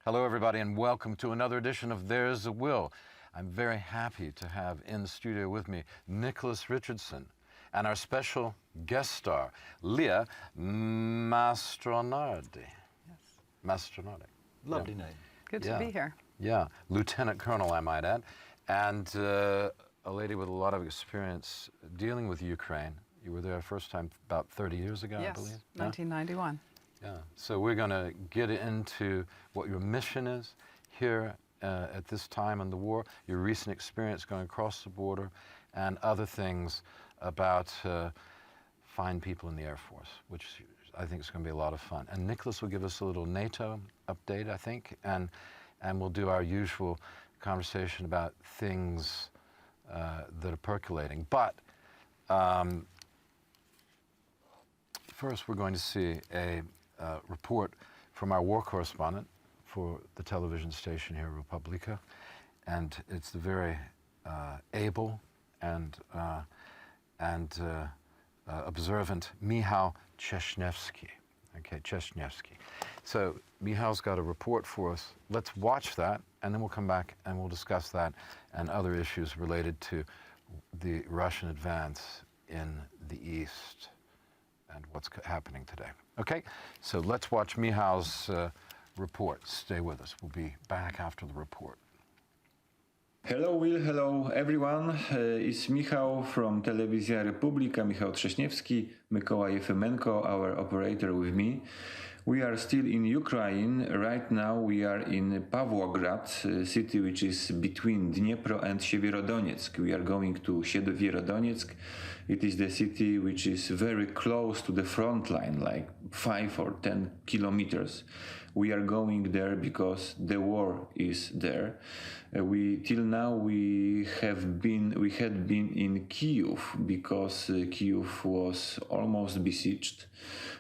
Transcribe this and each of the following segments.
Hello, everybody, and welcome to another edition of There's a Will. I'm very happy to have in the studio with me Nicholas Richardson and our special guest star, Lia Mastronardi. Yes. Mastronardi. Lovely name. Good to be here. Yeah, Lieutenant Colonel, I might add, and a lady with a lot of experience dealing with Ukraine. You were there first time about 30 years ago, Yes, I believe. 1991. Yeah, so we're going to get into what your mission is here at this time in the war, your recent experience going across the border, and other things about fine people in the Air Force, which I think is going to be a lot of fun. And Nicholas will give us a little NATO update, I think, and we'll do our usual conversation about things that are percolating. But first, we're going to see a report from our war correspondent for the television station here, Republika, and it's the very able and observant Michal Trzezniewski. Okay, Trzezniewski. So Michal's got a report for us. Let's watch that, and then we'll come back and we'll discuss that and other issues related to the Russian advance in the east and what's happening today. Okay, so let's watch Michal's report. Stay with us. We'll be back after the report. Hello Will, hello everyone. It's Michał from Telewizja Republika, Michał Trzezniewski, Mikołaj Efemenko, our operator with me. We are still in Ukraine. Right now we are in Pawłograd, city which is between Dniepro and Siewierodonetsk. We are going to Siewierodonetsk. It is the city which is very close to the front line, like 5 or 10 kilometers. We are going there because the war is there. Till now we had been in Kyiv because Kyiv was almost besieged.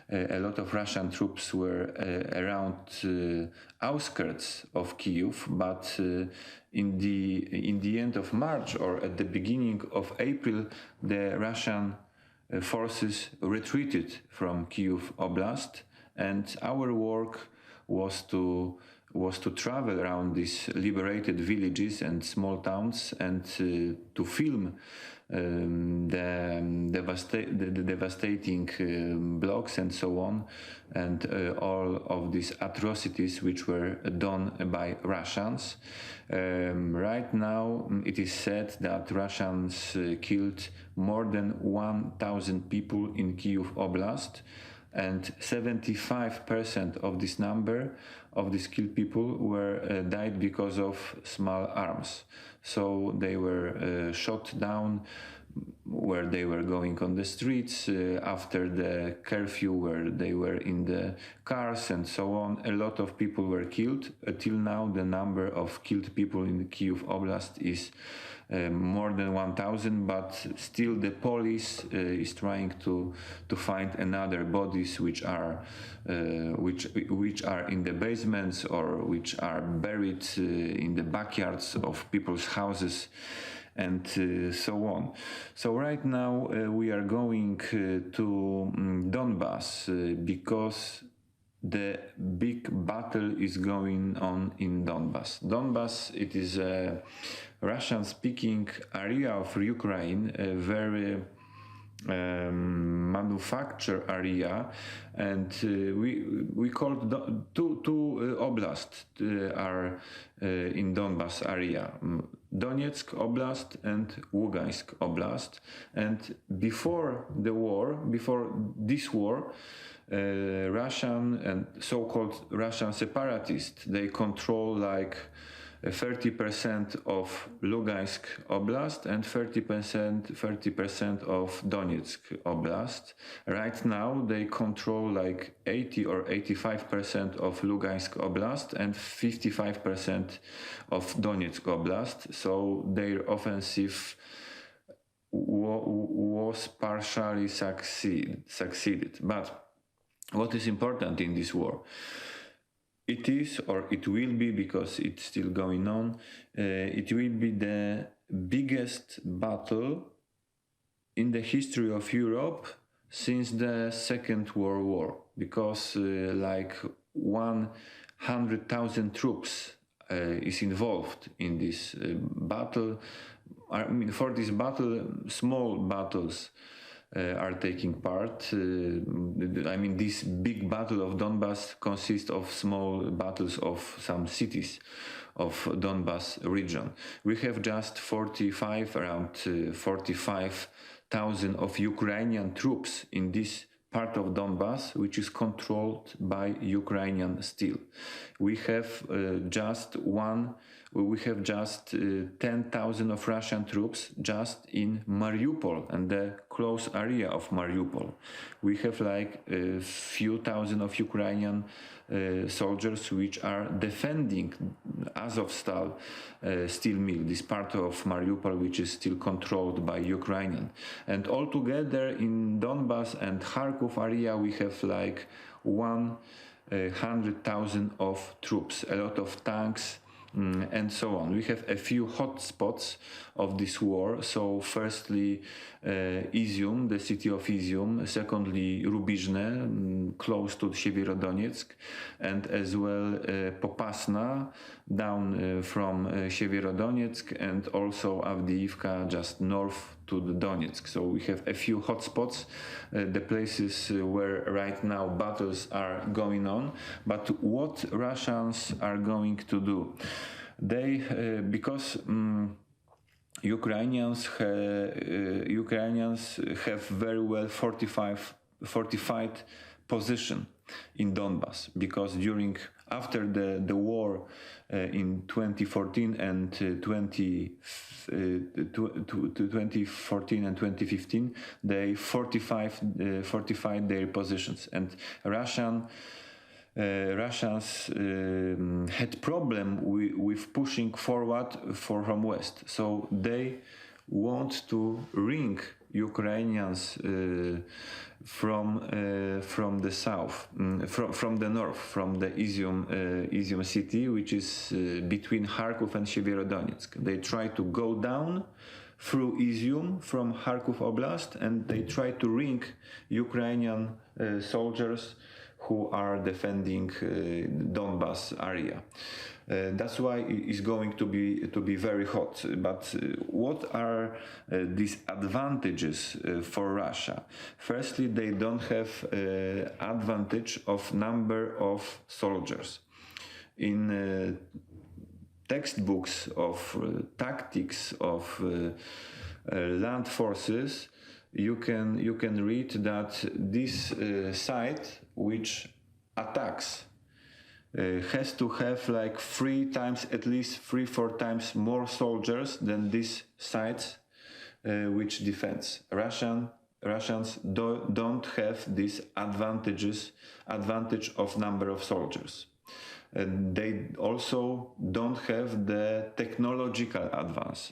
A lot of Russian troops were around outskirts of Kyiv, but in the end of March or at the beginning of April, the Russian forces retreated from Kyiv Oblast, and our work was to travel around these liberated villages and small towns and to film the devastating blocks and so on, and all of these atrocities which were done by Russians. Right now it is said that Russians killed more than 1,000 people in Kyiv Oblast, and 75% of this number of these killed people were died because of small arms. So they were shot down where they were going on the streets after the curfew, where they were in the cars and so on. A lot of people were killed. Till now the number of killed people in the Kyiv Oblast is more than 1,000, but still the police is trying to find another bodies which are in the basements or which are buried in the backyards of people's houses, and so on. So right now we are going to Donbas because the big battle is going on in Donbas. Donbas, it is a Russian-speaking area of Ukraine, a very manufacture area, and we call two oblasts are in Donbas area: Donetsk Oblast and Lugansk Oblast. And before this war, Russian and so-called Russian separatists, they control like 30% of Lugansk Oblast and 30% of Donetsk Oblast. Right now they control like 80 or 85% of Lugansk Oblast and 55% of Donetsk Oblast. So their offensive was partially succeeded. But what is important in this war? It is, or it will be, because it's still going on, it will be the biggest battle in the history of Europe since the Second World War, because like 1 100,000 troops is involved in this battle. I mean, for this battle, small battles are taking part. I mean, this big battle of Donbas consists of small battles of some cities of Donbas region. We have just around 45,000 of Ukrainian troops in this part of Donbas, which is controlled by Ukrainian still. We have just 10,000 of Russian troops just in Mariupol and the close area of Mariupol. We have like a few thousand of Ukrainian soldiers which are defending Azovstal steel mill, this part of Mariupol which is still controlled by Ukrainian. And altogether in Donbas and Kharkov area we have like 100,000 of troops, a lot of tanks, and so on. We have a few hot spots of this war. So firstly, Izium, the city of Izium. Secondly, Rubizhne, close to Sievierodonetsk, and as well Popasna, down from Sievierodonetsk, and also Avdiivka, just north to the Donetsk. So we have a few hot spots, the places where right now battles are going on. But what Russians are going to do? They, because Ukrainians have very well fortified position in Donbas, because after the war in 2014 and 2015, they fortified their positions, and Russians had problem with pushing forward from west, so they want to ring Ukrainians from the south, from the north, from the Izium city, which is between Kharkov and Sievierodonetsk. They try to go down through Izium from Kharkov Oblast, and they try to ring Ukrainian soldiers who are defending Donbas area. That's why it's going to be very hot. But what are these advantages for Russia? Firstly, they don't have advantage of number of soldiers. In textbooks of tactics of land forces, you can read that this site which attacks has to have like at least 3-4 times more soldiers than this site which defends. Russians don't have this advantage of number of soldiers. They also don't have the technological advance.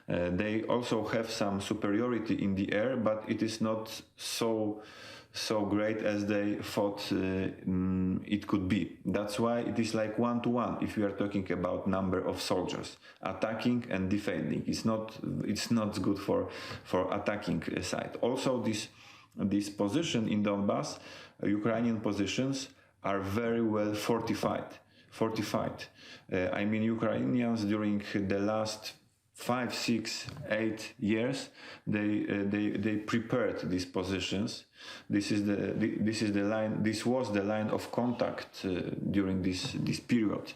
They also have some superiority in the air, but it is not so great as they thought it could be. That's why it is like 1-to-1 if we are talking about number of soldiers attacking and defending. It's not good for attacking side. Also, this position in Donbas, Ukrainian positions, are very well fortified. I mean, Ukrainians during the last 5, 6, 8 years, they prepared these positions. This was the line of contact during this period,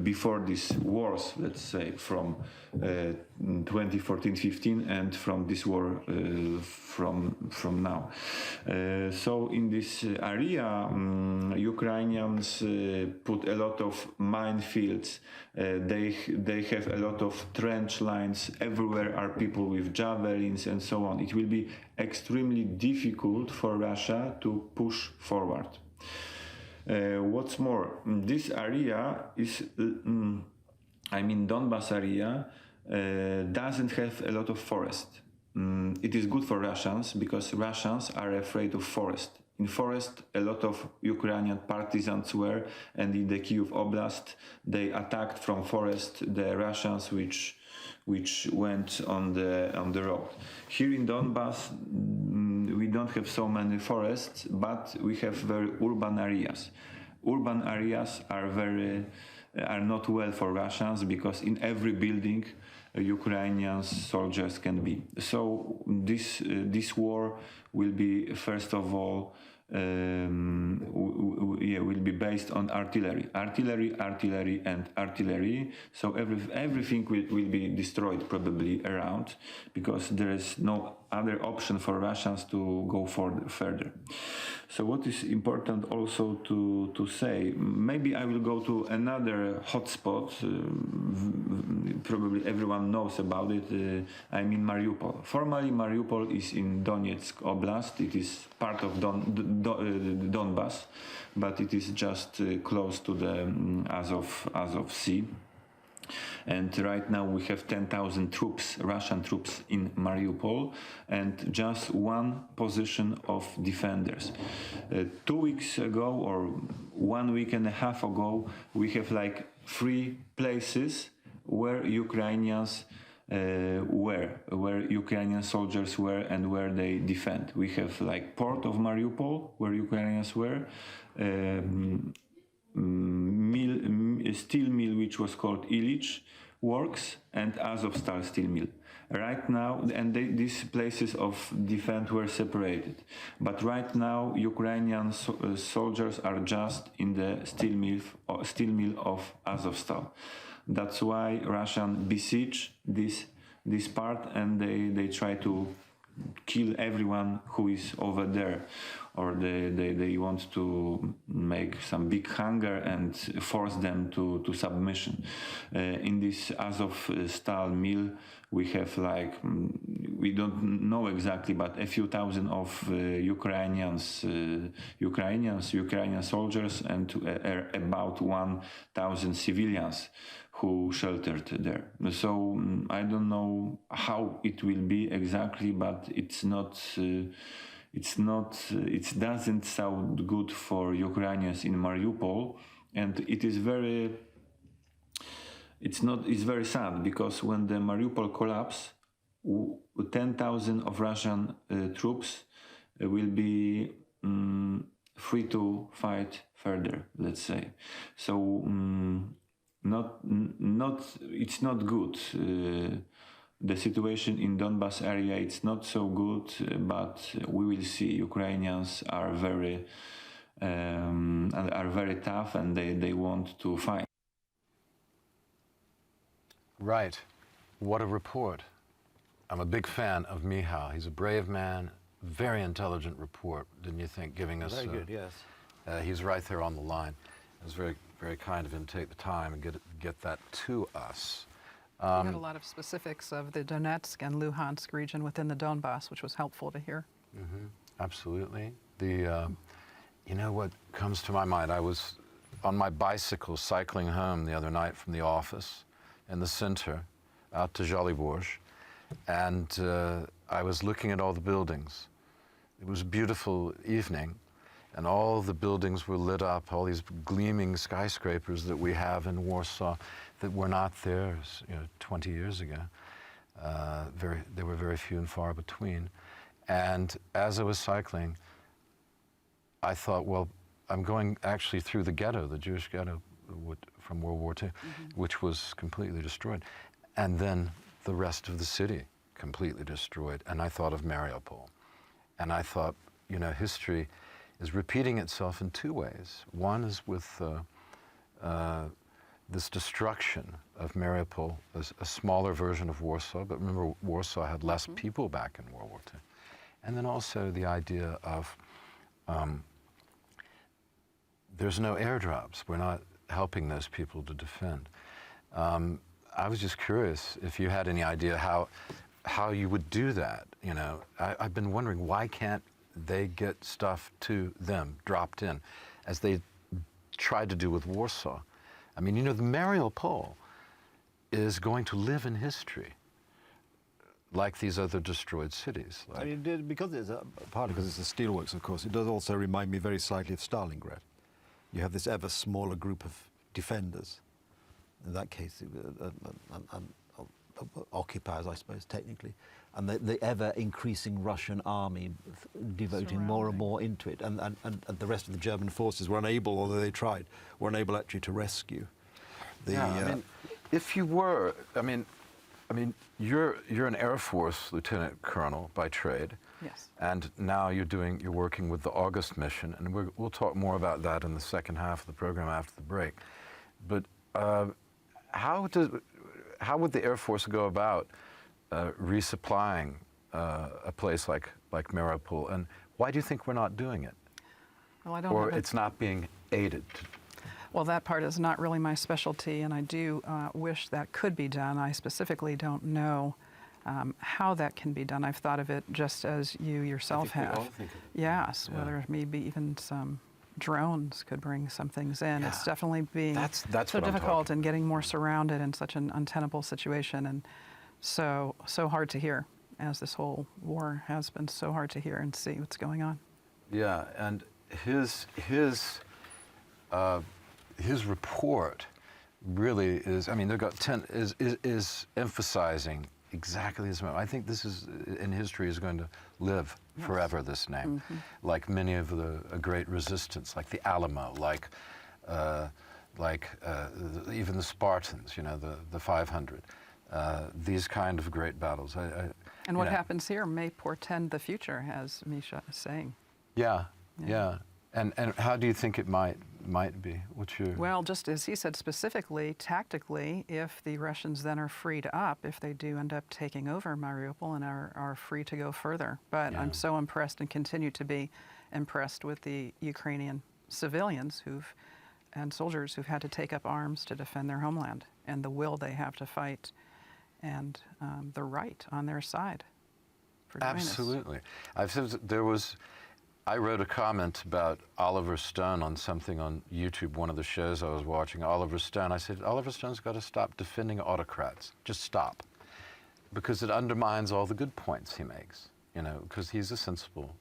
before these wars, let's say, from 2014-15 and from this war from now. So in this area, Ukrainians put a lot of minefields. They have a lot of trench lines. Everywhere are people with javelins and so on. It will be extremely difficult for Russia to push forward. What's more, this area is, Donbas area doesn't have a lot of forest. It is good for Russians because Russians are afraid of forest. In forest, a lot of Ukrainian partisans were, and in the Kyiv Oblast, they attacked from forest the Russians which went on the road. Here in Donbas, we don't have so many forests, but we have very urban areas. urban areas are not well for Russians, because in every building Ukrainian soldiers can be. So this war will be, first of all, will be based on artillery, and artillery. So everything will be destroyed probably around, because there is no other option for Russians to go further. So what is important also to say, maybe I will go to another hotspot, probably everyone knows about it, I mean Mariupol. Formally Mariupol is in Donetsk Oblast, it is part of Donbas, but it is just close to the Azov Sea. And right now we have 10,000 troops, Russian troops in Mariupol, and just one position of defenders. 2 weeks ago, or 1 week and a half ago, we have like 3 places where Ukrainians where Ukrainian soldiers were and where they defend. We have like port of Mariupol, where Ukrainians were, steel mill which was called Ilich works, and Azovstal steel mill. Right now, and these places of defense were separated. But right now, Ukrainian soldiers are just in the steel mill of Azovstal. That's why Russians besiege this part, and they try to kill everyone who is over there, or they want to make some big hunger and force them to submission. In this Azovstal mill, we have like, we don't know exactly, but a few thousand of Ukrainian soldiers, and about 1,000 civilians who sheltered there. So I don't know how it will be exactly, but it doesn't sound good for Ukrainians in Mariupol, and it's very sad, because when the Mariupol collapse, 10,000 of Russian troops will be free to fight further, let's say. So it's not good. The situation in Donbas area, it's not so good, but we will see. Ukrainians are very tough, and they want to fight. Right. What a report. I'm a big fan of Michał. He's a brave man, very intelligent report, didn't you think, giving us... Very good, yes. He's right there on the line. It was very, very kind of him to take the time and get that to us. We had a lot of specifics of the Donetsk and Luhansk region within the Donbas, which was helpful to hear. Mm-hmm. Absolutely. You know what comes to my mind? I was on my bicycle cycling home the other night from the office in the center, out to Żoliborz, and I was looking at all the buildings. It was a beautiful evening, and all the buildings were lit up, all these gleaming skyscrapers that we have in Warsaw that were not there 20 years ago. They were very few and far between. And as I was cycling, I thought, well, I'm going actually through the ghetto, the Jewish ghetto from World War II, which was completely destroyed. And then the rest of the city completely destroyed. And I thought of Mariupol. And I thought, history is repeating itself in 2 ways. One is with this destruction of Mariupol, a smaller version of Warsaw, but remember, Warsaw had less people back in World War II. And then also the idea of there's no airdrops. We're not helping those people to defend. I was just curious if you had any idea how you would do that. I've been wondering, why can't they get stuff to them, dropped in, as they tried to do with Warsaw? I mean, the Mariupol is going to live in history, like these other destroyed cities. I mean, because it's partly because it's the steelworks, of course, it does also remind me very slightly of Stalingrad. You have this ever smaller group of defenders. In that case, occupiers, I suppose, technically, and the ever-increasing Russian army devoting more and more into it, and the rest of the German forces were unable, although they tried, were unable actually to rescue. I mean, if you were, I mean, you're an Air Force lieutenant colonel by trade. Yes. And now you're working with the August mission, and we'll talk more about that in the second half of the program after the break. But how would the Air Force go about resupplying a place like Mariupol, and why do you think we're not doing it? Well, I don't or have it's not being aided? Well, that part is not really my specialty, and I do wish that could be done. I specifically don't know how that can be done. I've thought of it just as you yourself have. We all think of it. Yes, Yeah. whether maybe even some drones could bring some things in. Yeah. It's definitely being That's so what I'm difficult talking and getting more surrounded in such an untenable situation, and so hard to hear, as this whole war has been so hard to hear and see what's going on. Yeah, and his report really is, I mean, they've got 10, is emphasizing exactly this moment. I think this is, in history, is going to live forever, this name. Like many of the great resistance, like the Alamo, like even the Spartans, you know, the 500. These kind of great battles. And what happens here may portend the future, as Misha is saying. Yeah. And how do you think it might be? What's your... Well, just as he said specifically, tactically, if the Russians then are freed up, if they do end up taking over Mariupol and are free to go further. But I'm so impressed and continue to be impressed with the Ukrainian civilians and soldiers who've had to take up arms to defend their homeland, and the will they have to fight, and the right on their side for doing this. Absolutely. I wrote a comment about Oliver Stone on something on YouTube, one of the shows I was watching. Oliver Stone, I said, Oliver Stone's got to stop defending autocrats. Just stop. Because it undermines all the good points he makes, you know, because he's a sensible,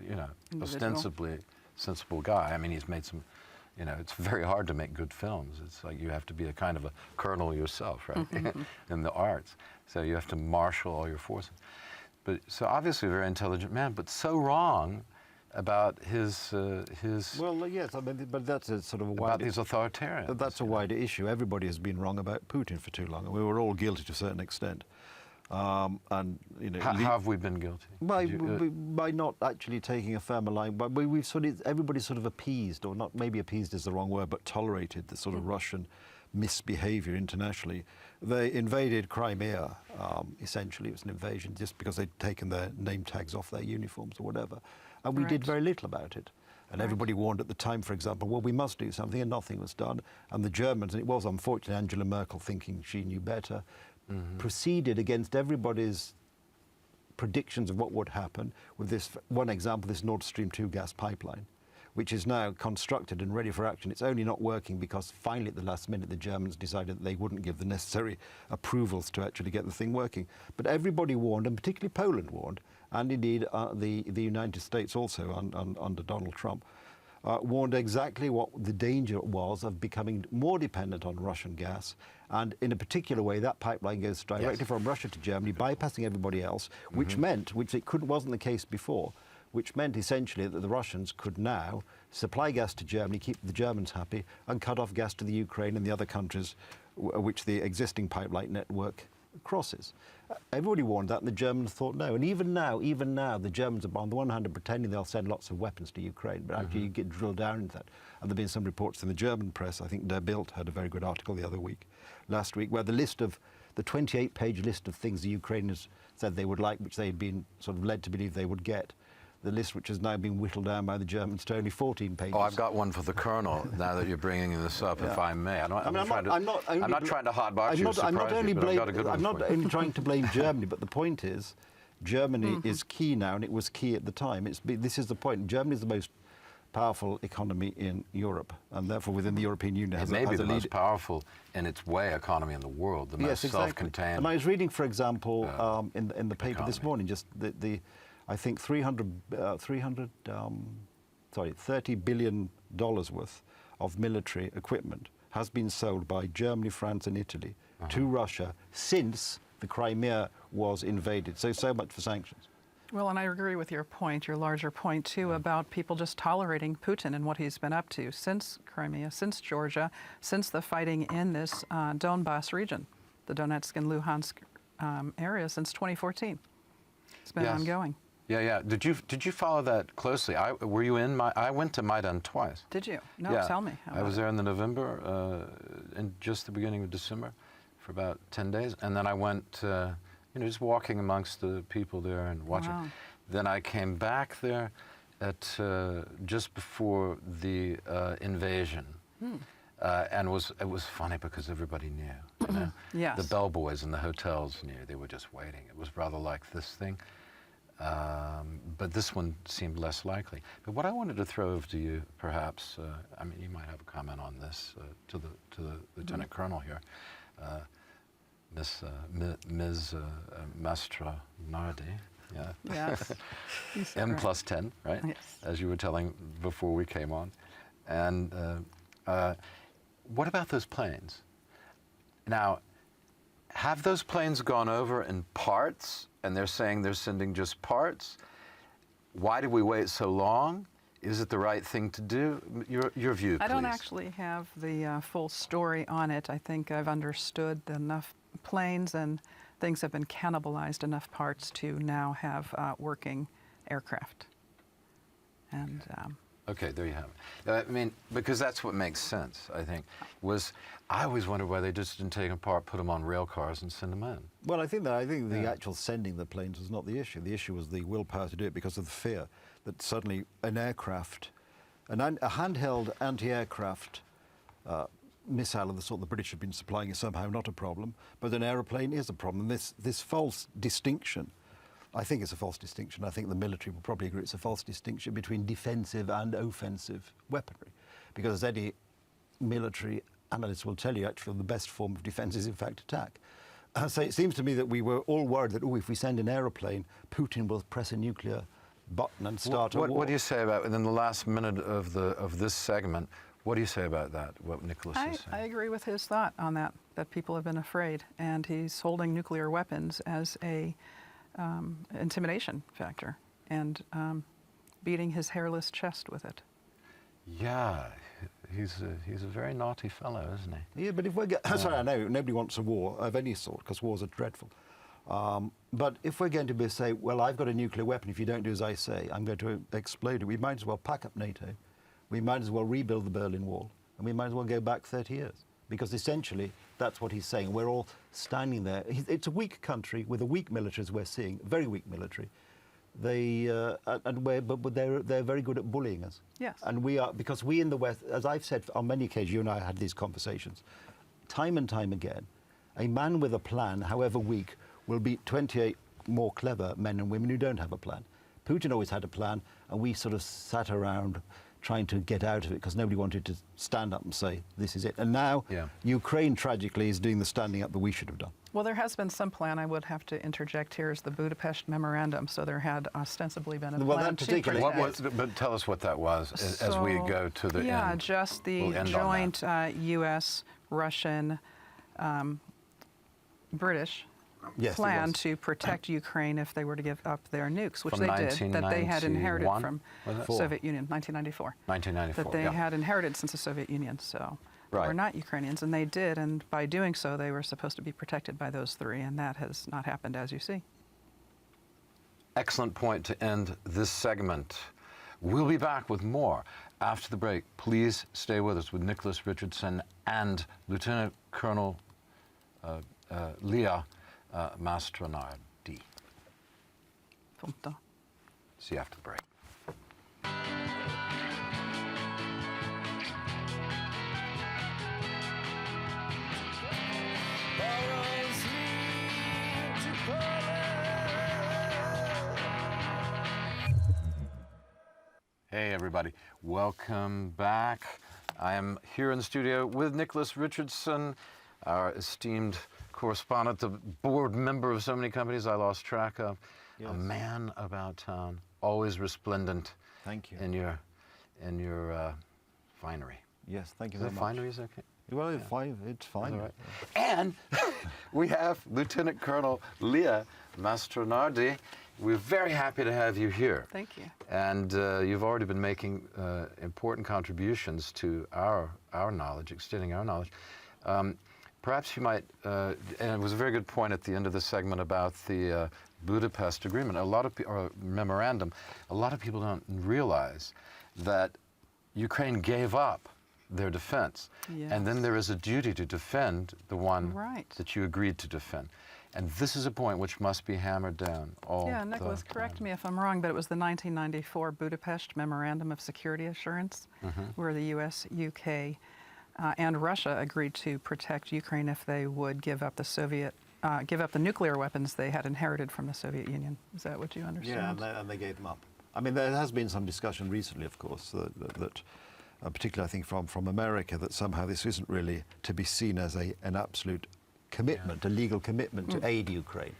you know, ostensibly sensible guy. I mean, he's made some, you know, it's very hard to make good films. It's like you have to be a kind of a colonel yourself, right, in the arts. So you have to marshal all your forces. But so obviously a very intelligent man, but so wrong about his Well, yes, I mean, but that's a sort of a about wider, these authoritarians. that's a wider issue. Everybody has been wrong about Putin for too long, and we were all guilty to a certain extent. And you know, How have we been guilty? by not actually taking a firmer line, but we've sort of, everybody's sort of appeased, or not, maybe appeased is the wrong word, but tolerated the sort of Russian misbehavior internationally. They invaded Crimea, essentially. It was an invasion just because they'd taken their name tags off their uniforms or whatever. And we did very little about it. And everybody warned at the time, for example, well, we must do something, and nothing was done. And the Germans, and it was unfortunately Angela Merkel thinking she knew better, proceeded against everybody's predictions of what would happen with this, one example, this Nord Stream 2 gas pipeline, which is now constructed and ready for action. It's only not working because finally at the last minute the Germans decided that they wouldn't give the necessary approvals to actually get the thing working. But everybody warned, and particularly Poland warned, and indeed the United States also under Donald Trump, warned exactly what the danger was of becoming more dependent on Russian gas. And in a particular way, that pipeline goes directly from Russia to Germany, bypassing everybody else, which meant, which it wasn't the case before, which meant essentially that the Russians could now supply gas to Germany, keep the Germans happy, and cut off gas to the Ukraine and the other countries which the existing pipeline network crosses. Everybody warned that, and the Germans thought no. And even now, the Germans are, on the one hand, are pretending they'll send lots of weapons to Ukraine, but actually you get drilled down into that. And there have been some reports in the German press. I think Der Bild had a very good article last week, where the 28-page list of things the Ukrainians said they would like, which they had been sort of led to believe they would get, the list which has now been whittled down by the Germans to only 14 pages. Oh, I've got one for the Colonel, now that you're bringing this up, if I may. I'm not trying to hotbox you or surprise you, but I've got a good one I'm not for you. only trying to blame Germany, but the point is, Germany is key now, and it was key at the time. This is the point. Germany is the most powerful economy in Europe, and therefore within the European Union has It may be the most powerful in its way economy in the world, the most self-contained. And I was reading, for example, in the paper this morning, just I think $30 billion worth of military equipment has been sold by Germany, France and Italy to Russia since the Crimea was invaded. So much for sanctions. Well, and I agree with your point, your larger point too, about people just tolerating Putin and what he's been up to since Crimea, since Georgia, since the fighting in this Donbas region, the Donetsk and Luhansk area since 2014. It's been ongoing. Yeah. Did you follow that closely? Were you in? I went to Maidan twice. Did you? No, Yeah. tell me. I was there in the November, in just the beginning of December, for about 10 days, and then I went, just walking amongst the people there and watching. Wow. Then I came back there at just before the invasion, and it was funny because everybody knew. You know? Yes. The bellboys in the hotels knew. They were just waiting. It was rather like this thing. But this one seemed less likely. But what I wanted to throw over to you, perhaps, you might have a comment on this, to the Lieutenant Colonel here, Ms. Mastronardi, Yes. M+10, right? Yes. As you were telling before we came on. And what about those planes? Now, have those planes gone over in parts, and they're saying they're sending just parts? Why did we wait so long? Is it the right thing to do? Your view, please. I don't actually have the full story on it. I think I've understood that enough planes and things have been cannibalized, enough parts to now have working aircraft. And Okay, there you have it. Because that's what makes sense, I think, I always wondered why they just didn't take them apart, put them on rail cars and send them in. Well, I think the actual sending the planes was not the issue. The issue was the willpower to do it because of the fear that suddenly an aircraft, a handheld anti-aircraft missile of the sort the British have been supplying is somehow not a problem, but an aeroplane is a problem. This false distinction, I think it's a false distinction. I think the military will probably agree it's a false distinction between defensive and offensive weaponry, because as any military analysts will tell you, actually the best form of defense is in fact attack. So it seems to me that we were all worried that, if we send an aeroplane, Putin will press a nuclear button and start a war. What do you say about, in the last minute of this segment, what do you say about that, what Nicholas is saying? I agree with his thought on that people have been afraid, and he's holding nuclear weapons as a intimidation factor and beating his hairless chest with it. Yeah, he's a very naughty fellow, isn't he? Yeah, but if we're sorry, I know nobody wants a war of any sort because wars are dreadful. But if we're going to say, well, I've got a nuclear weapon, if you don't do as I say, I'm going to explode it, we might as well pack up NATO, we might as well rebuild the Berlin Wall, and we might as well go back 30 years. Because essentially, that's what he's saying. We're all standing there. It's a weak country with a weak military, as we're seeing, very weak military. But they're very good at bullying us. Yes. And we are, because we in the West, as I've said on many occasions, you and I had these conversations, time and time again, a man with a plan, however weak, will beat 28 more clever men and women who don't have a plan. Putin always had a plan, and we sort of sat around trying to get out of it because nobody wanted to stand up and say, this is it. And now, Ukraine, tragically, is doing the standing up that we should have done. Well, there has been some plan. I would have to interject here is the Budapest Memorandum. So there had ostensibly been a plan to protect. But tell us what that was as we go to the end. Yeah, just the joint U.S., Russian, British plan to protect Ukraine if they were to give up their nukes, which from they did, that they had inherited from Soviet Union, 1994. 1994, that they had inherited since the Soviet Union, so they were not Ukrainians, and they did, and by doing so, they were supposed to be protected by those three, and that has not happened, as you see. Excellent point to end this segment. We'll be back with more after the break. Please stay with us with Nicholas Richardson and Lieutenant Colonel Lia Mastronardi. Punto. See you after the break. Hey everybody, welcome back. I am here in the studio with Nicholas Richardson, our esteemed correspondent, the board member of so many companies I lost track of. Yes. A man about town, always resplendent. Thank you. In your finery. Yes, thank you very much. Finery is okay? Well, it's fine. All right. And we have Lieutenant Colonel Lia Mastronardi. We're very happy to have you here. Thank you. And you've already been making important contributions to our knowledge, extending our knowledge. Perhaps you might, and it was a very good point at the end of the segment about the Budapest Agreement. Or memorandum. A lot of people don't realize that Ukraine gave up their defense. Yes. And then there is a duty to defend the one Right. that you agreed to defend. And this is a point which must be hammered down all Yeah, Nicholas, correct me if I'm wrong, but it was the 1994 Budapest Memorandum of Security Assurance, where the U.S., UK, and Russia agreed to protect Ukraine if they would give up the nuclear weapons they had inherited from the Soviet Union. Is that what you understand? Yeah, and they gave them up. I mean, there has been some discussion recently, of course, that particularly I think from America, that somehow this isn't really to be seen as an absolute commitment, a legal commitment to aid Ukraine.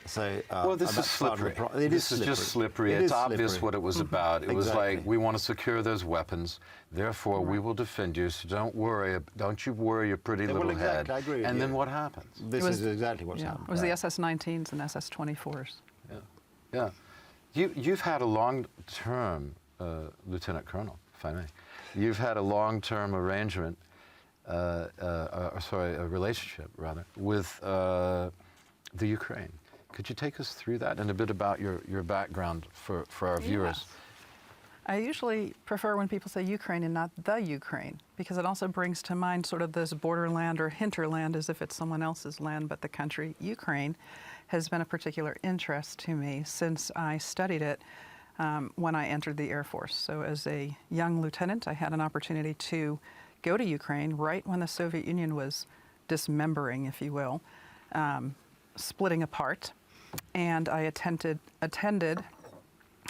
So, well, this is slippery. This is just slippery. It's obvious what it was about. It was like, we want to secure those weapons, therefore we will defend you, so don't you worry your pretty little head. I agree with and you. then what happens? This is exactly what's happened. It was the SS-19s and SS-24s. Yeah. You've had a long-term, Lieutenant Colonel, if I may, you've had a long-term arrangement, a relationship, rather, with the Ukraine. Could you take us through that and a bit about your background for our viewers? Yes. I usually prefer when people say Ukraine and not the Ukraine, because it also brings to mind sort of this borderland or hinterland as if it's someone else's land, but the country Ukraine has been a particular interest to me since I studied it when I entered the Air Force. So as a young lieutenant, I had an opportunity to go to Ukraine right when the Soviet Union was dismembering, if you will, splitting apart. And I attended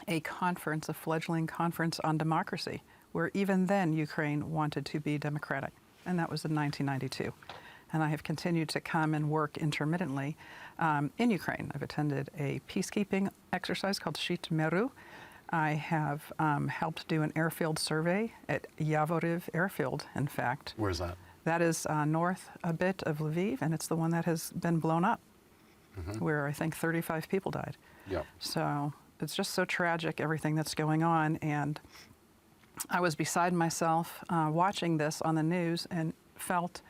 a conference, a fledgling conference on democracy, where even then Ukraine wanted to be democratic, and that was in 1992. And I have continued to come and work intermittently in Ukraine. I've attended a peacekeeping exercise called Shit Meru. I have helped do an airfield survey at Yavoriv Airfield, in fact. Where's that? That is north a bit of Lviv, and it's the one that has been blown up, where I think 35 people died. Yeah. So it's just so tragic, everything that's going on. And I was beside myself watching this on the news and felt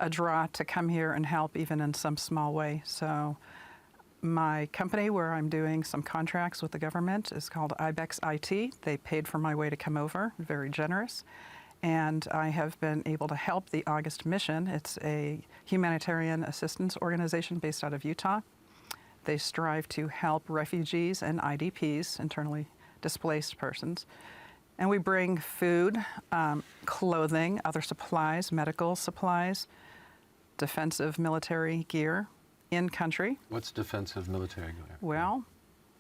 a draw to come here and help even in some small way. So my company, where I'm doing some contracts with the government, is called IBEX IT. They paid for my way to come over, very generous. And I have been able to help the August Mission. It's a humanitarian assistance organization based out of Utah. They strive to help refugees and IDPs, internally displaced persons. And we bring food, clothing, other supplies, medical supplies, defensive military gear in country. What's defensive military gear? Well,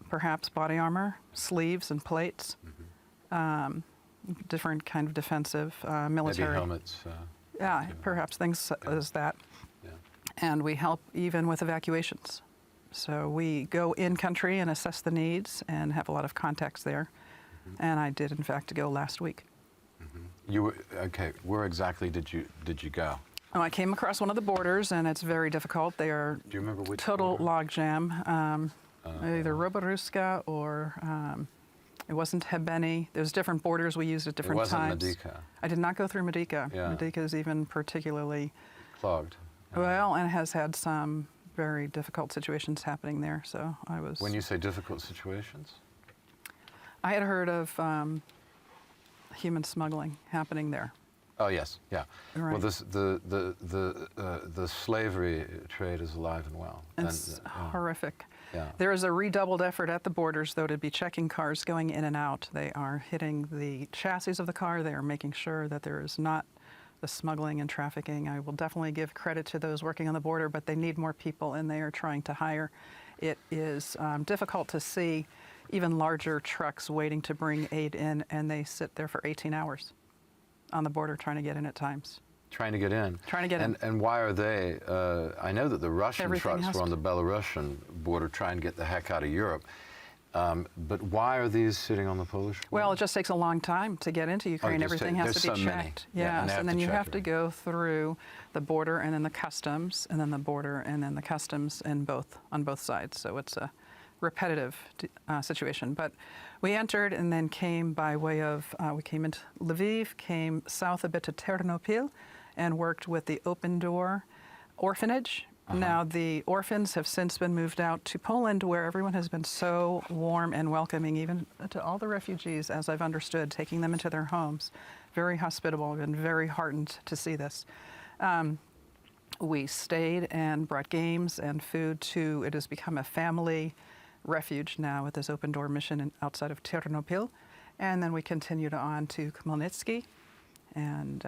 perhaps body armor, sleeves and plates, different kind of defensive military. Maybe helmets. Perhaps things as that. Yeah. And we help even with evacuations. So we go in country and assess the needs and have a lot of contacts there. And I did, in fact, go last week. You were, okay, where exactly did you go? Oh, I came across one of the borders, and it's very difficult. They are Do you remember which total border? logjam. Either Roboruska or it wasn't Hebeni. There's different borders we used at different times. It wasn't Medica. I did not go through Medica. Yeah. Medica is even particularly Clogged. well, and has had some very difficult situations happening there. So I was. When you say difficult situations? I had heard of human smuggling happening there. Oh yes, yeah. Right. Well, the slavery trade is alive and well. It's horrific. Yeah. There is a redoubled effort at the borders, though, to be checking cars going in and out. They are hitting the chassis of the car. They are making sure that there is not the smuggling and trafficking. I will definitely give credit to those working on the border, but they need more people, and they are trying to hire. It is difficult to see even larger trucks waiting to bring aid in, and they sit there for 18 hours on the border trying to get in at times. Trying to get in. Trying to get in. And why are they? I know that the Russian Everything trucks has were on to- the Belarusian border trying to get the heck out of Europe. But why are these sitting on the Polish border? Well, it just takes a long time to get into Ukraine. just Everything take- has to be there's so many. checked. Yeah, and Yes, they have and then to you check have to go through the border and then the customs, and then the border and then the customs on both sides. So it's a repetitive situation. But we entered and then came by way of, we came into Lviv, came south a bit to Ternopil, and worked with the Open Door Orphanage. Now, the orphans have since been moved out to Poland, where everyone has been so warm and welcoming, even to all the refugees, as I've understood, taking them into their homes. Very hospitable. I've been very heartened to see this. We stayed and brought games and food to, it has become a family refuge now with this Open Door mission outside of Ternopil. And then we continued on to Khmelnytskyi, and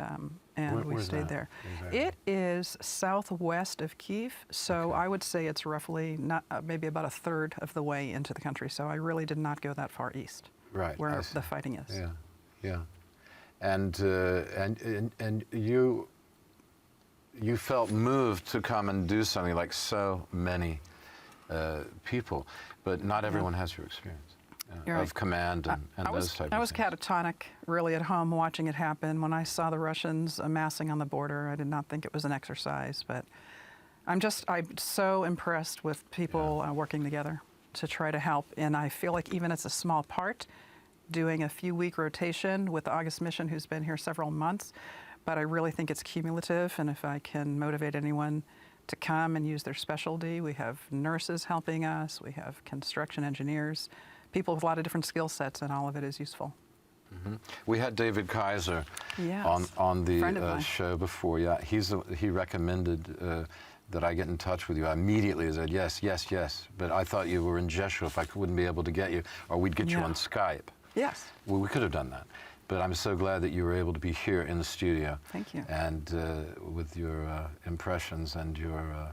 we where's stayed that there. exactly? It is southwest of Kyiv, so I would say it's roughly not maybe about a third of the way into the country. So I really did not go that far east, Right, I where see. the fighting is. Yeah, yeah. And you felt moved to come and do something like so many people, but not everyone has your experience You're of right. command and I those was, type of I was things. catatonic, really, at home watching it happen. When I saw the Russians amassing on the border, I did not think it was an exercise. But I'm so impressed with people working together to try to help. And I feel like even it's a small part, doing a few-week rotation with the August mission, who's been here several months. But I really think it's cumulative. And if I can motivate anyone to come and use their specialty, we have nurses helping us, we have construction engineers, people with a lot of different skill sets, and all of it is useful. Mm-hmm. We had David Kaiser Yes. on Friend of the mine. show before. Yeah, he recommended that I get in touch with you. I immediately said yes, yes, yes. But I thought you were in Rzeszów. I wouldn't be able to get you, or we'd get you Yeah. on Skype. Yes. Well, we could have done that. But I'm so glad that you were able to be here in the studio. Thank you. And with your impressions and your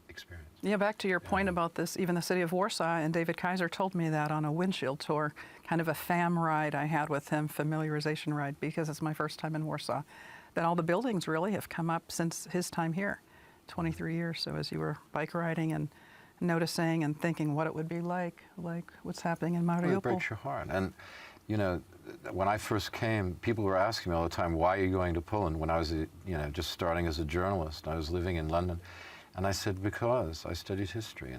experience. Yeah, back to your point about this, even the city of Warsaw, and David Kaiser told me that on a windshield tour, kind of a FAM ride I had with him, familiarization ride, because it's my first time in Warsaw, that all the buildings really have come up since his time here, 23 years. So as you were bike riding and noticing and thinking what it would be like what's happening in Well, Mariupol. it breaks your heart. And, you know, when I first came, people were asking me all the time, why are you going to Poland? When I was, just starting as a journalist, I was living in London. And I said, because I studied history,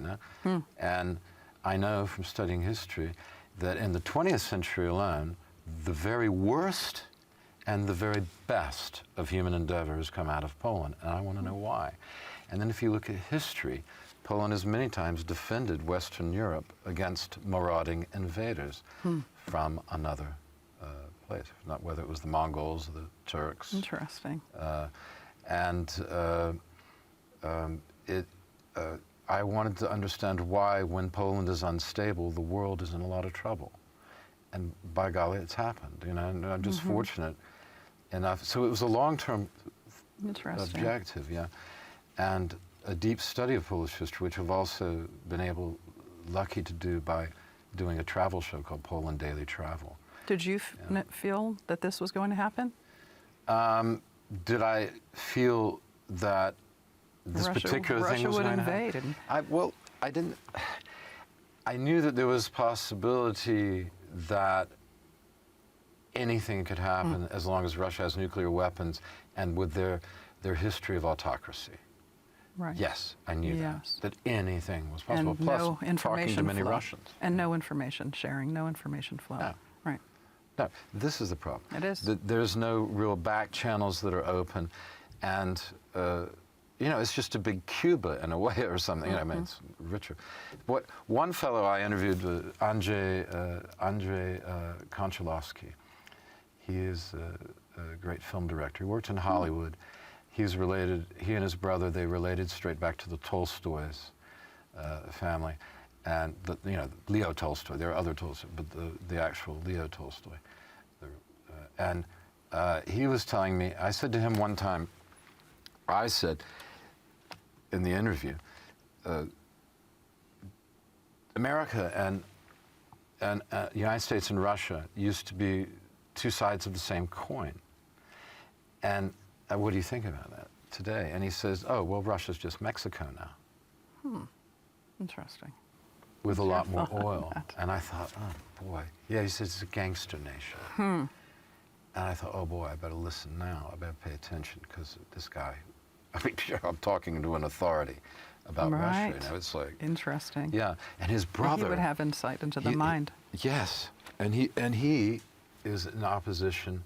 And I know from studying history that in the 20th century alone, the very worst and the very best of human endeavor has come out of Poland. And I want to know why. And then if you look at history, Poland has many times defended Western Europe against marauding invaders from another place, not whether it was the Mongols or the Turks. Interesting. I wanted to understand why, when Poland is unstable, the world is in a lot of trouble. And by golly, it's happened, and I'm just fortunate enough. So it was a long-term Interesting. objective, and a deep study of Polish history, which I've also been lucky to do by doing a travel show called Poland Daily Travel. Did you feel that this was going to happen? Did I feel that this particular thing was would going to invade? happen? I didn't. I knew that there was possibility that anything could happen as long as Russia has nuclear weapons, and with their history of autocracy. Right. Yes, I knew Yes. that anything was possible. And Plus, no information talking to many flow. Russians. And no information sharing, no information flow. No. Right. No, this is the problem. It is. There's no real back channels that are open, and it's just a big Cuba in a way or something. I mean, it's richer. One fellow I interviewed, Andrzej Konchalovsky. He is a great film director. He worked in Hollywood. He's related. He and his brother, they related straight back to the Tolstoys family, and Leo Tolstoy. There are other Tolstoy, but the actual Leo Tolstoy. He was telling me. I said to him one time. I said in the interview, America and United States and Russia used to be two sides of the same coin. And what do you think about that today? And he says, oh, well, Russia's just Mexico now. Interesting. with a lot more Careful. oil. And I thought, oh boy. Yeah, he says it's a gangster nation. And I thought, oh boy, I better listen now. I better pay attention because this guy, I mean, I'm talking to an authority about Russia. You know, it's like, interesting. yeah. And his brother. He would have insight into the mind. Yes. And he is in opposition,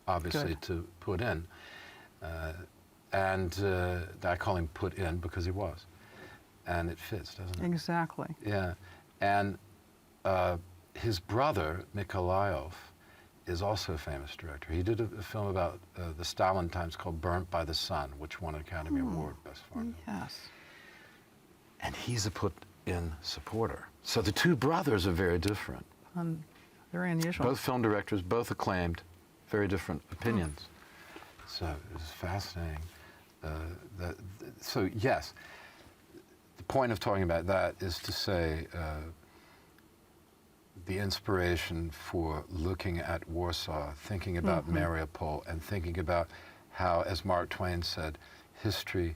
obviously, Good. to Putin. I call him put in because he was. And it fits, doesn't it? Exactly. Yeah. And his brother, Michał, is also a famous director. He did a film about the Stalin times called Burnt by the Sun, which won an Academy Award Best Foreign. Yes. And he's a put-in supporter. So the two brothers are very different. Very unusual. Both film directors, both acclaimed, very different opinions. So it's fascinating. So yes, the point of talking about that is to say the inspiration for looking at Warsaw, thinking about Mariupol, and thinking about how, as Mark Twain said, history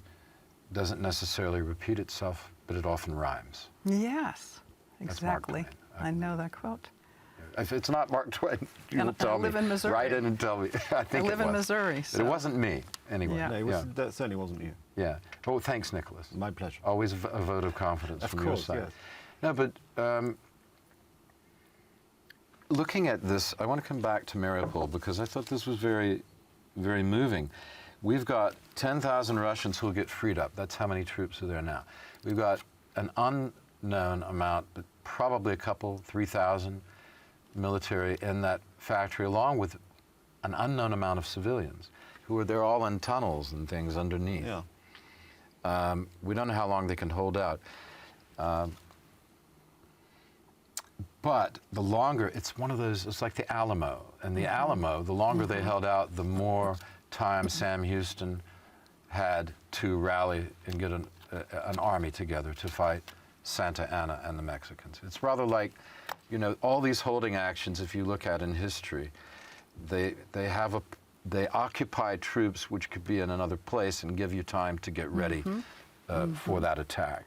doesn't necessarily repeat itself, but it often rhymes. Yes, That's Mark exactly. Twain, I know that quote. If it's not Mark Twain, you And will tell I live me. in Missouri. Write in and tell me. I think I live it in was. Missouri. But So. it wasn't me, anyway. Yeah. No, Yeah. that certainly wasn't you. Yeah. Oh, thanks, Nicholas. My pleasure. Always a vote of confidence Of from course, your side. yes. No, but looking at this, I want to come back to Mariupol because I thought this was very, very moving. We've got 10,000 Russians who will get freed up. That's how many troops are there now. We've got an unknown amount, but probably a couple, 3,000 military in that factory, along with an unknown amount of civilians who are there all in tunnels and things underneath. Yeah. We don't know how long they can hold out. But the longer, it's one of those, it's like the Alamo. And the Alamo, the longer they held out, the more time Sam Houston had to rally and get an army together to fight Santa Anna and the Mexicans. It's rather like, you know, all these holding actions, if you look at in history, they occupy troops which could be in another place and give you time to get ready for that attack.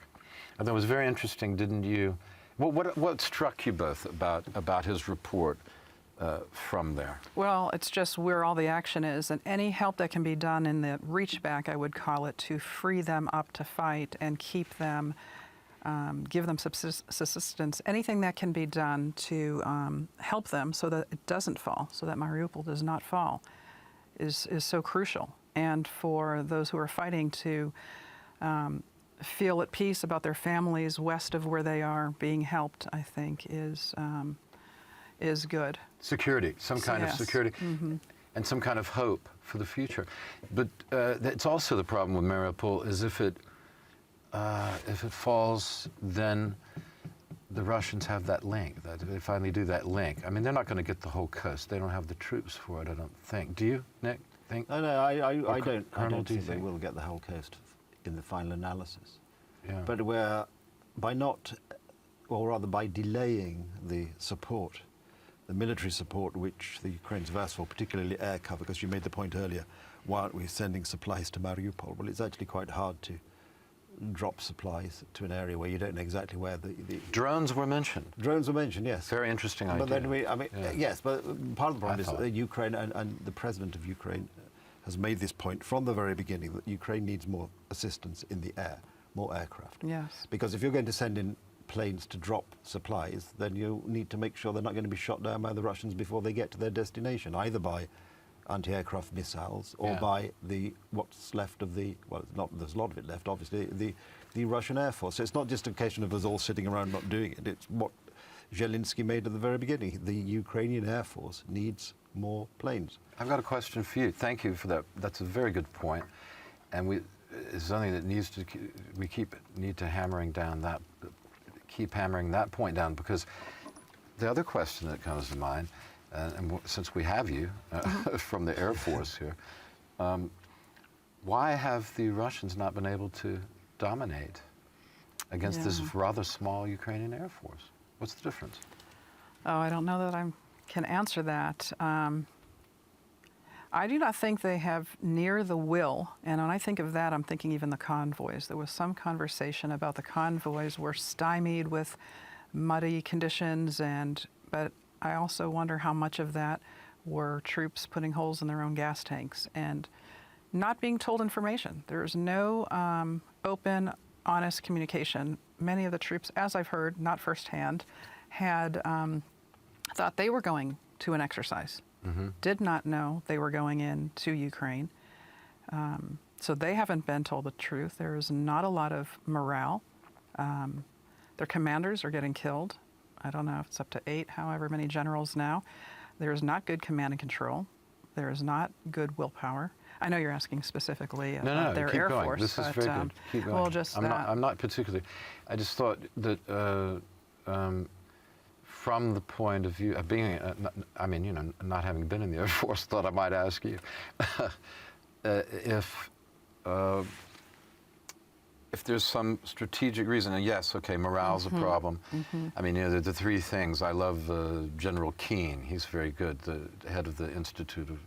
And that was very interesting, didn't you? What struck you both about his report from there? Well, it's just where all the action is, and any help that can be done in the reach back, I would call it, to free them up to fight and keep them, give them subsistence, anything that can be done to help them so that it doesn't fall, so that Mariupol does not fall, is so crucial. And for those who are fighting to feel at peace about their families west of where they are being helped, I think is good. Security, some kind of security, and some kind of hope for the future. But it's also the problem with Mariupol is if it falls, then the Russians have that link. That they finally do that link. I mean, they're not going to get the whole coast. They don't have the troops for it, I don't think. Do you, Nick? Think? No, I don't Colonel, do you think they think? will get the whole coast in the final analysis. Yeah. But by delaying the support, the military support which the Ukrainians have asked for, particularly air cover, because you made the point earlier, why aren't we sending supplies to Mariupol? Well, it's actually quite hard to drop supplies to an area where you don't know exactly where the Drones were mentioned. drones were mentioned, yes. Very interesting idea. But then yes, but part of the problem is thought. that Ukraine and the president of Ukraine has made this point from the very beginning that Ukraine needs more assistance in the air, more aircraft. Yes. Because if you're going to send in planes to drop supplies, then you need to make sure they're not going to be shot down by the Russians before they get to their destination, either by anti-aircraft missiles or by what's left of the, well, there's a lot of it left, obviously, the Russian Air Force. So it's not just a question of us all sitting around not doing it. It's what Zelensky made at the very beginning. The Ukrainian Air Force needs more planes. I've got a question for you. Thank you for that. That's a very good point. And it's something that need to keep hammering that point down, because the other question that comes to mind, and since we have you from the Air Force here, why have the Russians not been able to dominate against this rather small Ukrainian Air Force? What's the difference? Oh, I don't know that I can answer that. I do not think they have near the will, and when I think of that, I'm thinking even the convoys. There was some conversation about the convoys were stymied with muddy conditions, but I also wonder how much of that were troops putting holes in their own gas tanks and not being told information. There's no open, honest communication. Many of the troops, as I've heard, not firsthand, had thought they were going to an exercise, did not know they were going into Ukraine. So they haven't been told the truth. There is not a lot of morale. Their commanders are getting killed. I don't know if it's up to 8, however many generals now. There is not good command and control. There is not good willpower. I know you're asking specifically about their keep Air going. Force. This is but, very good. Keep going. Well, just I'm not particularly. I just thought that from the point of view of being, not having been in the Air Force, thought I might ask you if there's some strategic reason, and yes, okay, morale's a problem. I mean, the 3 things. I love General Keane. He's very good, the head of the Institute of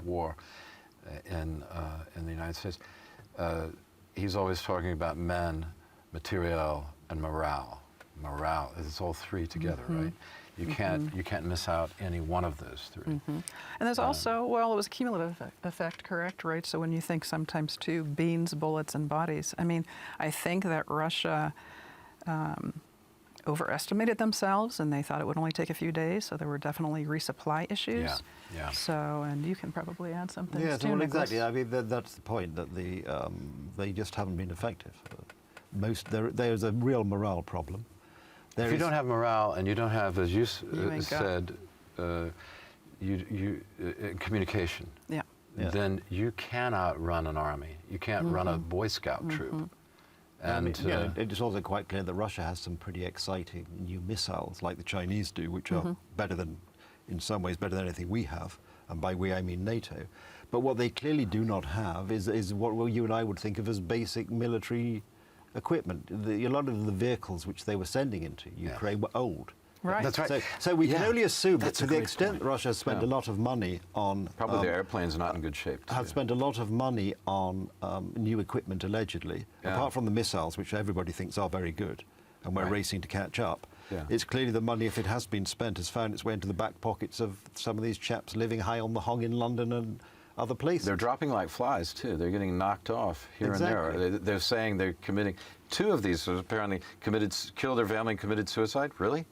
War in the United States. He's always talking about men, materiel, and morale. Morale, it's all 3 together, right? You can't miss out any one of those 3. And there's also, well, it was a cumulative effect, correct, right? So when you think sometimes too, beans, bullets, and bodies. I mean, I think that Russia overestimated themselves, and they thought it would only take a few days. So there were definitely resupply issues. Yeah. So, and you can probably add something. Yeah, too, well, Nicholas. exactly. I mean, that's the point, that they just haven't been effective. There's a real morale problem. If you don't have morale and you don't have, as you ain't said, communication, Yeah. then you cannot run an army. You can't run a Boy Scout troop. And it's also quite clear that Russia has some pretty exciting new missiles, like the Chinese do, which are better than, in some ways, better than anything we have. And by we, I mean NATO. But what they clearly do not have is what you and I would think of as basic military equipment. A lot of the vehicles which they were sending into Ukraine were old. Right. That's right. So we can only assume that That's to a the great extent point. that Russia has spent a lot of money on... probably the airplane's not in good shape. Have spent a lot of money on new equipment, allegedly, apart from the missiles, which everybody thinks are very good, and we're racing to catch up. It's clearly the money, if it has been spent, has found its way into the back pockets of some of these chaps living high on the hog in London and other places. They're dropping like flies, too. They're getting knocked off here and there. They're saying they're committing... 2 of these have apparently killed their family and committed suicide. Really?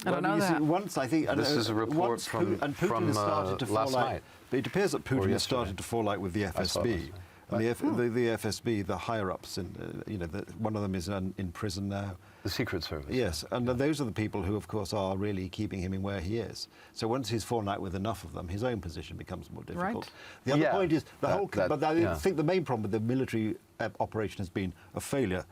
I don't know that. Once, I think... This is a report from last night. It appears that Putin has started to fall out with the FSB. And the FSB, the higher-ups, one of them is in prison now. The Secret Service. Yes, and those are the people who, of course, are really keeping him in where he is. So once he's fallen out with enough of them, his own position becomes more difficult. Right. The other point is, but I think the main problem with the military operation has been a failure.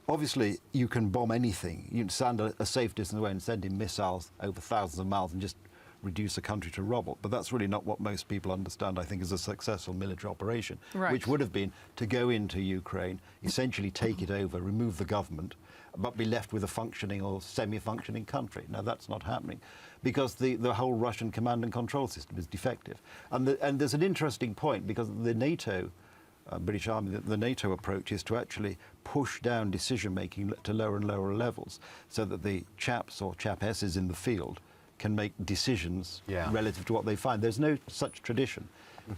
Obviously, you can bomb anything. You can stand a safe distance away and send in missiles over thousands of miles and just reduce a country to rubble. But that's really not what most people understand, I think, as a successful military operation, which would have been to go into Ukraine, essentially take it over, remove the government, but be left with a functioning or semi-functioning country. Now, that's not happening because the whole Russian command and control system is defective. And there's an interesting point, because the NATO, British Army, the NATO approach is to actually push down decision-making to lower and lower levels so that the chaps or chapesses in the field can make decisions relative to what they find. There's no such tradition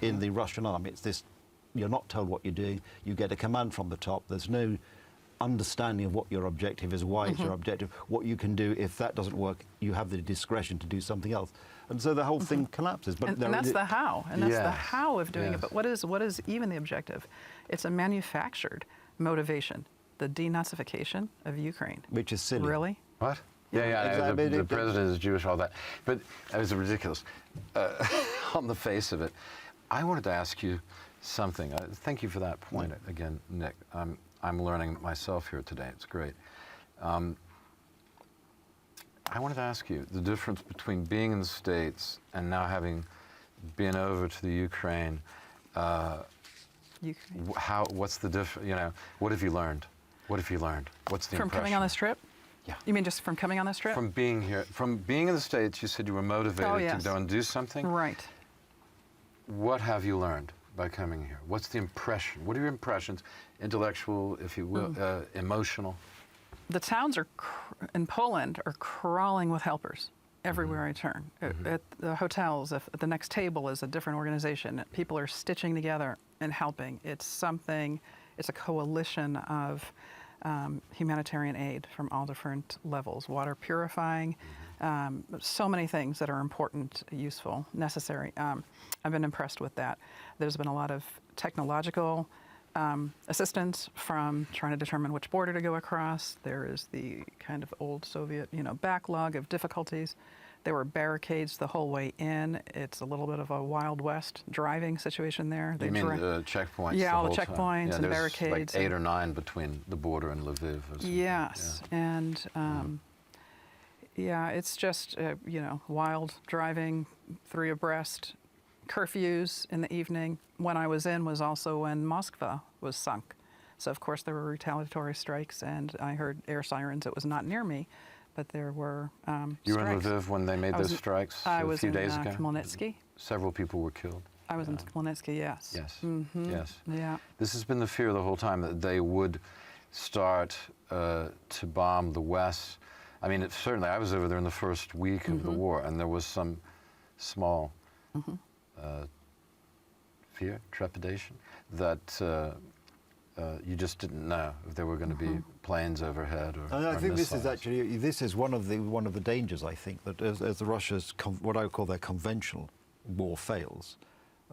in the Russian army. It's this, you're not told what you're doing, you get a command from the top, there's no understanding of what your objective is, why it's your objective, what you can do. If that doesn't work, you have the discretion to do something else. And so the whole thing collapses. But and that's the how, and that's the how of doing it. But what is even the objective? It's a manufactured motivation, the denazification of Ukraine. Which is silly. Really? What? Exactly. The president is Jewish, all that. But it was ridiculous on the face of it. I wanted to ask you something. Thank you for that point again, Nick. I'm learning myself here today. It's great. I wanted to ask you the difference between being in the States and now having been over to the Ukraine. What's the difference? What have you learned? What have you learned? What's the From impression? coming on this trip? Yeah. You mean just from coming on this trip? From being here, from being in the States, you said you were motivated to go and do something. Right. What have you learned by coming here? What's the impression? What are your impressions, intellectual, if you will, emotional? the towns in Poland are crawling with helpers everywhere I turn. At the hotels, if at the next table is a different organization. People are stitching together and helping. It's a coalition of humanitarian aid from all different levels. Water purifying, so many things that are important, useful, necessary. I've been impressed with that. There's been a lot of technological assistance from trying to determine which border to go across. There is the kind of old Soviet, backlog of difficulties. There were barricades the whole way in. It's a little bit of a Wild West driving situation there. You mean the checkpoints? Yeah, all the whole checkpoints time. and barricades. Like 8 or 9 between the border and Lviv. Or something. Yes, and it's just wild driving, 3 abreast. Curfews in the evening. When I was in was also when Moskva was sunk. So of course there were retaliatory strikes, and I heard air sirens. It was not near me, but there were You were strikes. in Lviv when they made those strikes a few days ago? I was in Khmelnytsky. Several people were killed. I was in Khmelnytsky, yes. Yes, yes. Yeah. This has been the fear the whole time, that they would start to bomb the West. I mean, certainly I was over there in the first week of the war, and there was some small fear, trepidation, that you just didn't know if there were going to be planes overhead or I think this is missiles. actually one of the dangers. I think that as Russia's what I would call their conventional war fails,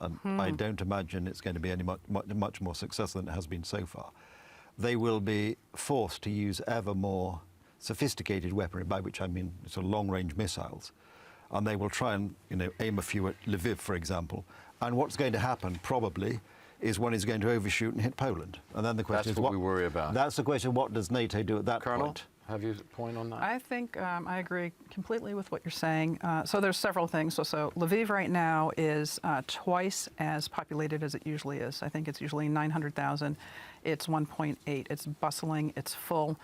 and I don't imagine it's going to be any much more successful than it has been so far. They will be forced to use ever more sophisticated weaponry, by which I mean sort of long-range missiles, and they will try and aim a few at Lviv, for example. And what's going to happen probably is one is going to overshoot and hit Poland. And then the question That's is what we worry about. That's the question. What does NATO do at that Colonel, point? have you a point on that? I think I agree completely with what you're saying. So there's several things. So Lviv right now is twice as populated as it usually is. I think it's usually 900,000. It's 1.8. It's bustling. It's full.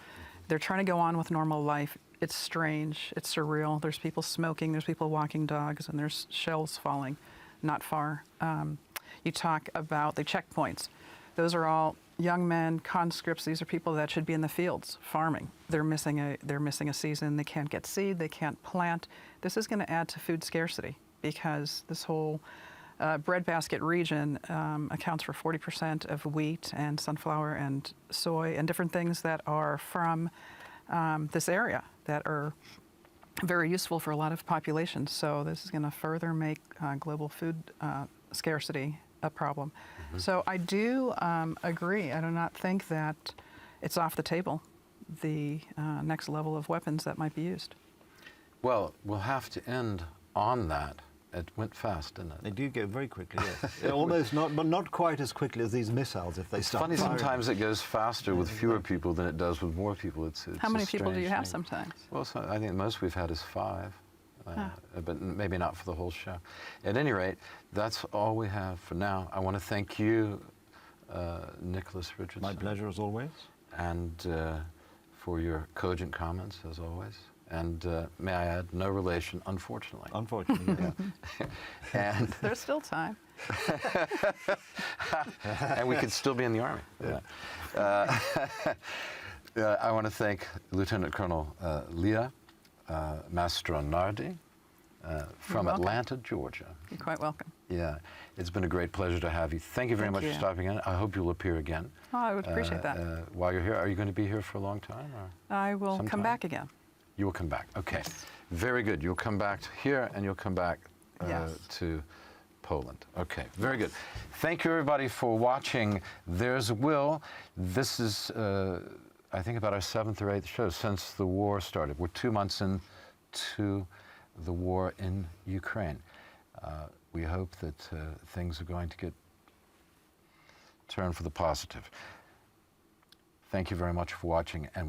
They're trying to go on with normal life. It's strange. It's surreal. There's people smoking. There's people walking dogs, and there's shells falling not far. You talk about the checkpoints. Those are all young men, conscripts. These are people that should be in the fields farming. They're missing a season. They can't get seed. They can't plant. This is going to add to food scarcity, because this whole breadbasket region accounts for 40% of wheat and sunflower and soy and different things that are from this area that are very useful for a lot of populations. So this is going to further make global food scarcity a problem. So I do agree. I do not think that it's off the table, the next level of weapons that might be used. Well, we'll have to end on that. It went fast, didn't it? They do go very quickly, yes. Almost not, but not quite as quickly as these missiles if they It's start funny, firing. sometimes it goes faster with fewer people than it does with more people. It's How many a people do you strange have thing. sometimes? Well, I think the most we've had is 5, but maybe not for the whole show. At any rate, that's all we have for now. I want to thank you, Nicholas Richardson. My pleasure, as always. And for your cogent comments, as always. And may I add, no relation, unfortunately. Unfortunately, yeah. And There's still time. and we could still be in the Army. I want to thank Lieutenant Colonel Lia Mastronardi from welcome. Atlanta, Georgia. You're quite welcome. Yeah, it's been a great pleasure to have you. Thank you very much Thank for you. stopping in. I hope you'll appear again. Oh, I would appreciate that. While you're here, are you going to be here for a long time? Or? I will sometime? come back again. You will come back. Okay, Yes. very good. You'll come back here, and you'll come back Yes. to Poland. Okay, very good. Thank you, everybody, for watching There's a Will. This is, I think, about our 7th or 8th show since the war started. We're 2 months into the war in Ukraine. We hope that things are going to get turned for the positive. Thank you very much for watching. And